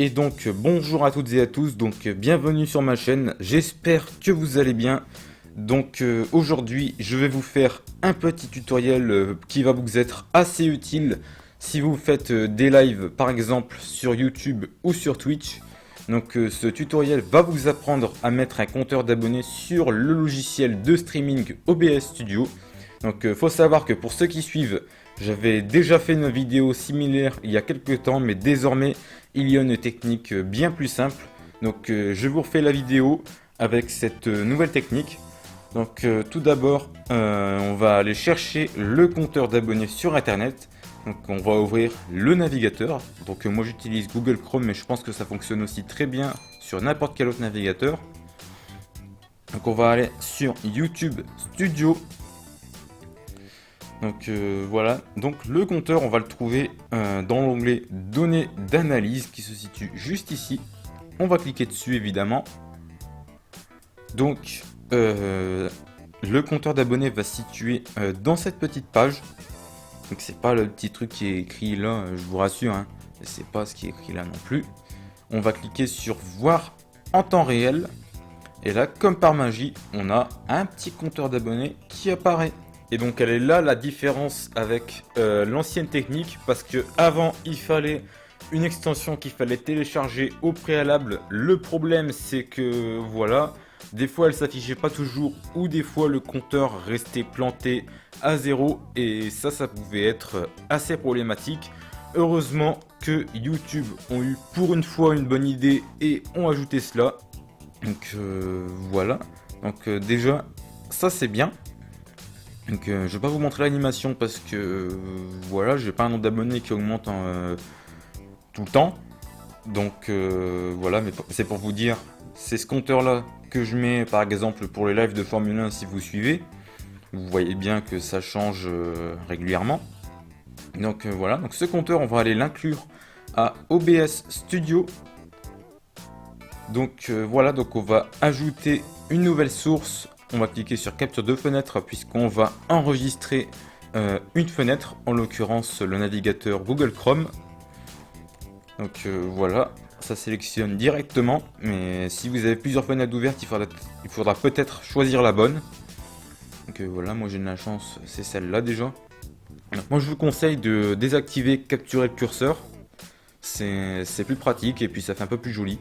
Et donc bonjour à toutes et à tous, donc bienvenue sur ma chaîne, j'espère que vous allez bien. Donc aujourd'hui je vais vous faire un petit tutoriel qui va vous être assez utile si vous faites des lives par exemple sur YouTube ou sur Twitch. Donc ce tutoriel va vous apprendre à mettre un compteur d'abonnés sur le logiciel de streaming OBS Studio. Donc faut savoir que pour ceux qui suivent, j'avais déjà fait une vidéo similaire il y a quelques temps, mais désormais il y a une technique bien plus simple. Donc je vous refais la vidéo avec cette nouvelle technique. Donc tout d'abord, on va aller chercher le compteur d'abonnés sur internet. Donc on va ouvrir le navigateur. Donc moi j'utilise Google Chrome, mais je pense que ça fonctionne aussi très bien sur n'importe quel autre navigateur. Donc on va aller sur YouTube Studio. Donc voilà, donc le compteur on va le trouver dans l'onglet données d'analyse qui se situe juste ici. On va cliquer dessus évidemment. Donc le compteur d'abonnés va se situer dans cette petite page. Donc c'est pas le petit truc qui est écrit là, je vous rassure, hein. C'est pas ce qui est écrit là non plus. On va cliquer sur voir en temps réel. Et là, comme par magie, on a un petit compteur d'abonnés qui apparaît. Et donc elle est là la différence avec l'ancienne technique, parce que avant il fallait une extension qu'il fallait télécharger au préalable. Le problème c'est que voilà, des fois elle s'affichait pas toujours, ou des fois le compteur restait planté à zéro, et ça pouvait être assez problématique. Heureusement que YouTube ont eu pour une fois une bonne idée et ont ajouté cela. Donc voilà, donc déjà ça c'est bien. Donc je vais pas vous montrer l'animation parce que voilà, j'ai pas un nombre d'abonnés qui augmente tout le temps. Donc voilà, mais c'est pour vous dire, c'est ce compteur là que je mets par exemple pour les lives de Formule 1 si vous suivez. Vous voyez bien que ça change régulièrement. Donc voilà, donc ce compteur on va aller l'inclure à OBS Studio. Donc voilà, donc on va ajouter une nouvelle source. On va cliquer sur capture de fenêtre puisqu'on va enregistrer une fenêtre, en l'occurrence le navigateur Google Chrome. Donc voilà, ça sélectionne directement, mais si vous avez plusieurs fenêtres ouvertes, il faudra peut-être choisir la bonne. Donc voilà, moi j'ai de la chance, c'est celle-là déjà. Donc, moi je vous conseille de désactiver capturer le curseur, c'est plus pratique et puis ça fait un peu plus joli.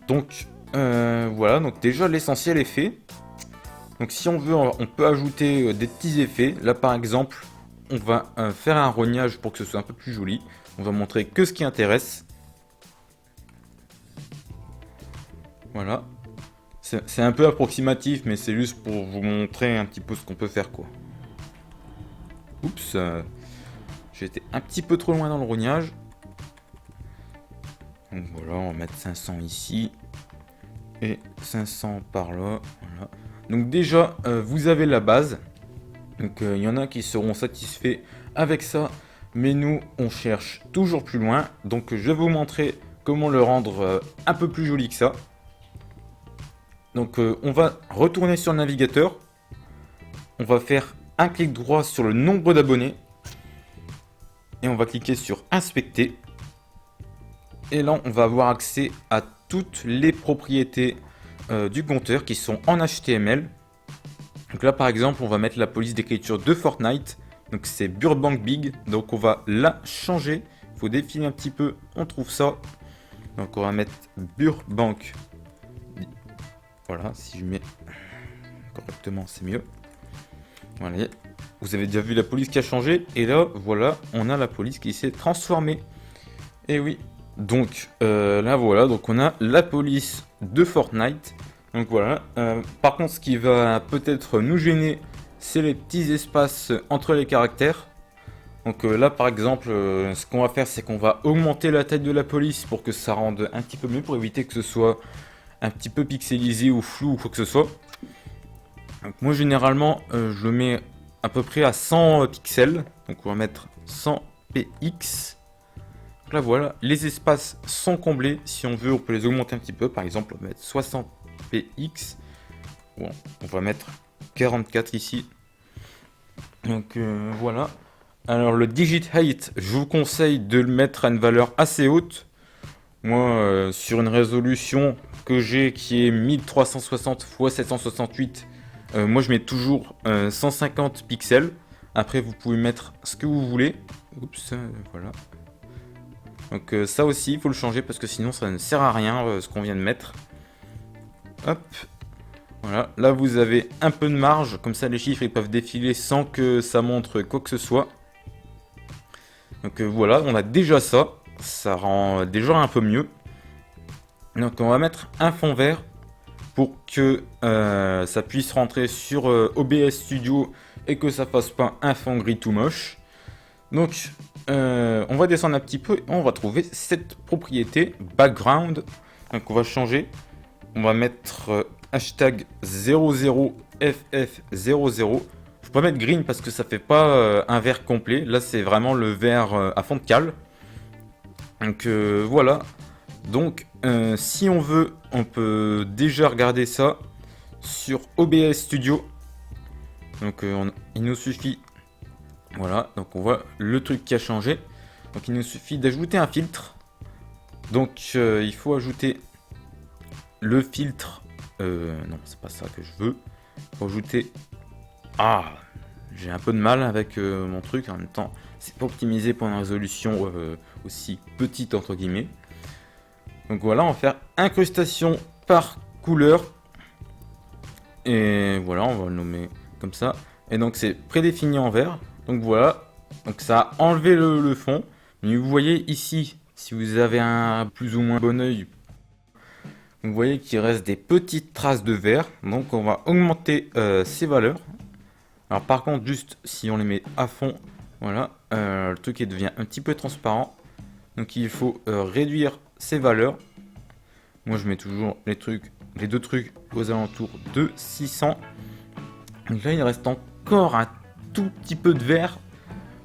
Donc voilà, donc déjà l'essentiel est fait. Donc si on veut, on peut ajouter des petits effets. Là par exemple, on va faire un rognage pour que ce soit un peu plus joli. On va montrer que ce qui intéresse. Voilà. C'est un peu approximatif, mais c'est juste pour vous montrer un petit peu ce qu'on peut faire, quoi. Oups, j'ai été un petit peu trop loin dans le rognage. Donc voilà, on va mettre 500 ici. Et 500 par là, voilà. Donc déjà, vous avez la base. Donc il y en a qui seront satisfaits avec ça. Mais nous, on cherche toujours plus loin. Donc je vais vous montrer comment le rendre un peu plus joli que ça. Donc on va retourner sur le navigateur. On va faire un clic droit sur le nombre d'abonnés. Et on va cliquer sur inspecter. Et là, on va avoir accès à toutes les propriétés du compteur qui sont en HTML. Donc là par exemple on va mettre la police d'écriture de Fortnite, donc c'est Burbank Big, donc on va la changer, il faut définir un petit peu, on trouve ça, donc on va mettre Burbank, voilà, si je mets correctement c'est mieux, voilà, vous avez déjà vu la police qui a changé, et là voilà, on a la police qui s'est transformée, et oui, donc là voilà, donc on a la police de Fortnite. Donc voilà, par contre ce qui va peut-être nous gêner, c'est les petits espaces entre les caractères. Donc là par exemple, ce qu'on va faire c'est qu'on va augmenter la taille de la police pour que ça rende un petit peu mieux, pour éviter que ce soit un petit peu pixelisé ou flou ou quoi que ce soit. Donc moi généralement je le mets à peu près à 100 pixels, donc on va mettre 100 px. Donc là voilà, les espaces sont comblés, si on veut on peut les augmenter un petit peu, par exemple on va mettre 60 px, bon, on va mettre 44 ici. Donc voilà. Alors le digit height, je vous conseille de le mettre à une valeur assez haute. Moi, sur une résolution que j'ai qui est 1360 x 768, moi je mets toujours 150 pixels. Après, vous pouvez mettre ce que vous voulez. Oups, voilà. Donc ça aussi, il faut le changer parce que sinon ça ne sert à rien ce qu'on vient de mettre. Hop. Voilà, là vous avez un peu de marge, comme ça les chiffres ils peuvent défiler sans que ça montre quoi que ce soit. Donc voilà, on a déjà ça. Ça rend déjà un peu mieux. Donc on va mettre un fond vert pour que ça puisse rentrer sur OBS Studio et que ça fasse pas un fond gris tout moche. Donc on va descendre un petit peu et on va trouver cette propriété background. Donc on va changer. On va mettre hashtag 00ff00. Je peux pas mettre green parce que ça fait pas un vert complet. Là c'est vraiment le vert à fond de cale. Donc voilà. Donc si on veut, on peut déjà regarder ça sur OBS Studio. Donc il nous suffit, voilà, donc on voit le truc qui a changé. Donc il nous suffit d'ajouter un filtre. Donc il faut ajouter le filtre. Non, c'est pas ça que je veux. Il faut ajouter. Ah, j'ai un peu de mal avec mon truc. En même temps, c'est pas optimisé pour une résolution aussi petite entre guillemets. Donc voilà, on va faire incrustation par couleur. Et voilà, on va le nommer comme ça. Et donc c'est prédéfini en vert. Donc voilà, donc ça a enlevé le fond. Mais vous voyez ici, si vous avez un plus ou moins bon oeil, vous voyez qu'il reste des petites traces de vert. Donc on va augmenter ces valeurs. Alors par contre, juste si on les met à fond, voilà, le truc il devient un petit peu transparent. Donc il faut réduire ces valeurs. Moi je mets toujours les deux trucs aux alentours de 600. Donc là il reste encore un tout petit peu de vert.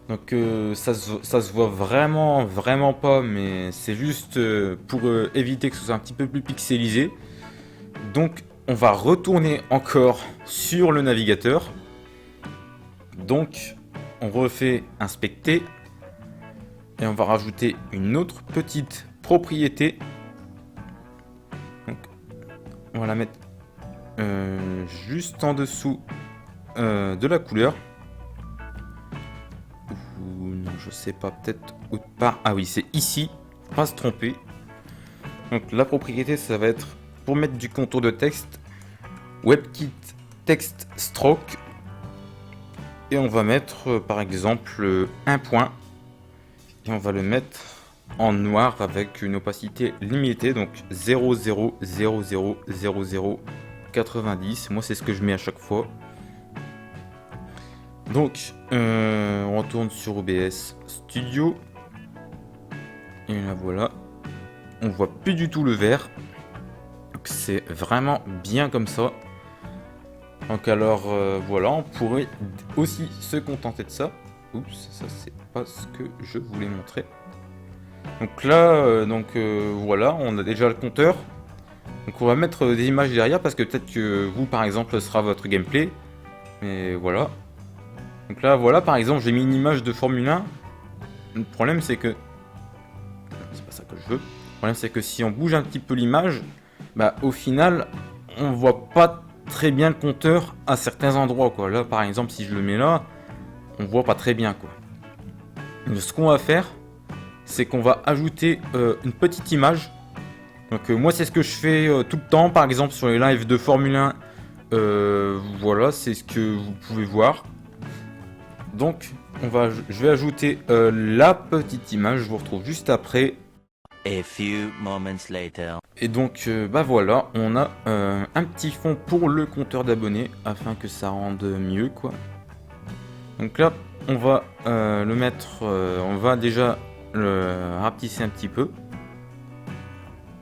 Donc ça se voit vraiment pas, mais c'est juste pour éviter que ce soit un petit peu plus pixelisé. Donc on va retourner encore sur le navigateur. Donc on refait inspecter. Et on va rajouter une autre petite propriété. Donc, on va la mettre juste en dessous de la couleur. Ou non, je sais pas, peut-être autre part. Ah oui, c'est ici. Pas se tromper. Donc la propriété, ça va être pour mettre du contour de texte. WebKit Text Stroke. Et on va mettre par exemple un point. Et on va le mettre en noir avec une opacité limitée, donc 0,0000090. Moi, c'est ce que je mets à chaque fois. Donc, on retourne sur OBS Studio. Et là, voilà. On voit plus du tout le vert. Donc, c'est vraiment bien comme ça. Donc, alors, voilà, on pourrait aussi se contenter de ça. Oups, ça c'est pas ce que je voulais montrer. Donc là, voilà, on a déjà le compteur. Donc on va mettre des images derrière parce que peut-être que vous, par exemple, ce sera votre gameplay. Mais voilà. Donc là, voilà, par exemple, j'ai mis une image de Formule 1. Le problème, c'est que... C'est pas ça que je veux. Le problème, c'est que si on bouge un petit peu l'image, bah au final, on voit pas très bien le compteur à certains endroits, quoi. Là, par exemple, si je le mets là, on voit pas très bien, quoi. Donc, ce qu'on va faire, c'est qu'on va ajouter une petite image. Donc moi c'est ce que je fais tout le temps, par exemple sur les lives de Formule 1. Voilà, c'est ce que vous pouvez voir. Donc je vais ajouter la petite image, je vous retrouve juste après. A few moments later. Et donc bah voilà, on a un petit fond pour le compteur d'abonnés afin que ça rende mieux, quoi. Donc là on va le mettre, on va déjà le rapetisser un petit peu.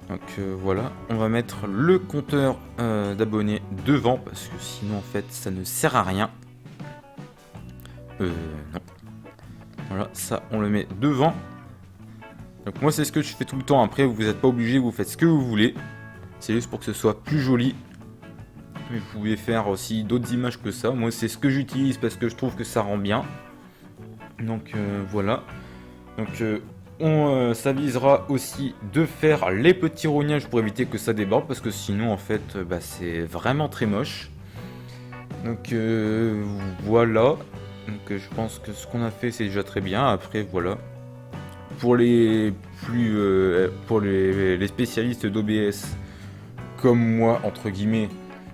Donc voilà, on va mettre le compteur d'abonnés devant parce que sinon en fait ça ne sert à rien. Non. Voilà, ça on le met devant. Donc moi c'est ce que je fais tout le temps. Après vous n'êtes pas obligé, vous faites ce que vous voulez. C'est juste pour que ce soit plus joli. Mais vous pouvez faire aussi d'autres images que ça. Moi c'est ce que j'utilise parce que je trouve que ça rend bien. Donc voilà. Donc Ça visera aussi de faire les petits rognages pour éviter que ça déborde, parce que sinon en fait c'est vraiment très moche. Donc voilà. Donc je pense que ce qu'on a fait c'est déjà très bien. Après voilà. Pour les spécialistes d'OBS comme moi entre guillemets,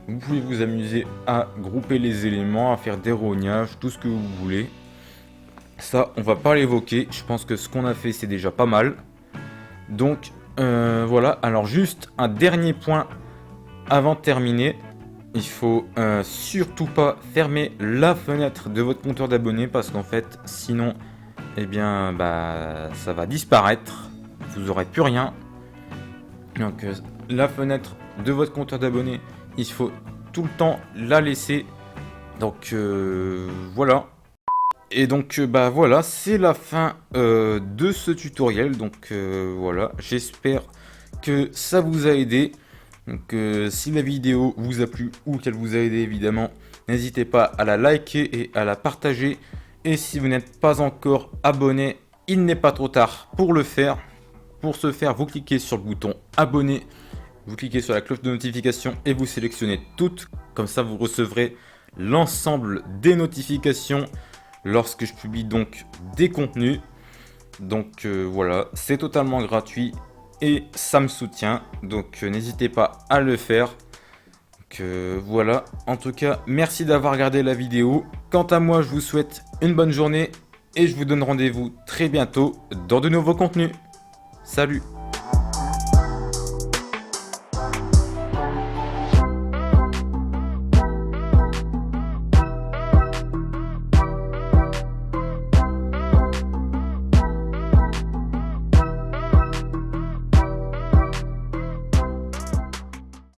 vous pouvez vous amuser à grouper les éléments, à faire des rognages, tout ce que vous voulez. Ça, on va pas l'évoquer. Je pense que ce qu'on a fait, c'est déjà pas mal. Donc, voilà. Alors, juste un dernier point avant de terminer. Il faut surtout pas fermer la fenêtre de votre compteur d'abonnés parce qu'en fait, sinon, eh bien, ça va disparaître. Vous aurez plus rien. Donc, la fenêtre de votre compteur d'abonnés, il faut tout le temps la laisser. Donc, voilà. Et donc voilà, c'est la fin de ce tutoriel. Donc voilà, j'espère que ça vous a aidé. Donc si la vidéo vous a plu ou qu'elle vous a aidé évidemment, n'hésitez pas à la liker et à la partager. Et si vous n'êtes pas encore abonné, il n'est pas trop tard pour le faire. Pour ce faire, vous cliquez sur le bouton abonner, vous cliquez sur la cloche de notification et vous sélectionnez toutes. Comme ça, vous recevrez l'ensemble des notifications lorsque je publie donc des contenus. Donc voilà, c'est totalement gratuit et ça me soutient. Donc n'hésitez pas à le faire. Donc voilà, en tout cas, merci d'avoir regardé la vidéo. Quant à moi, je vous souhaite une bonne journée et je vous donne rendez-vous très bientôt dans de nouveaux contenus. Salut!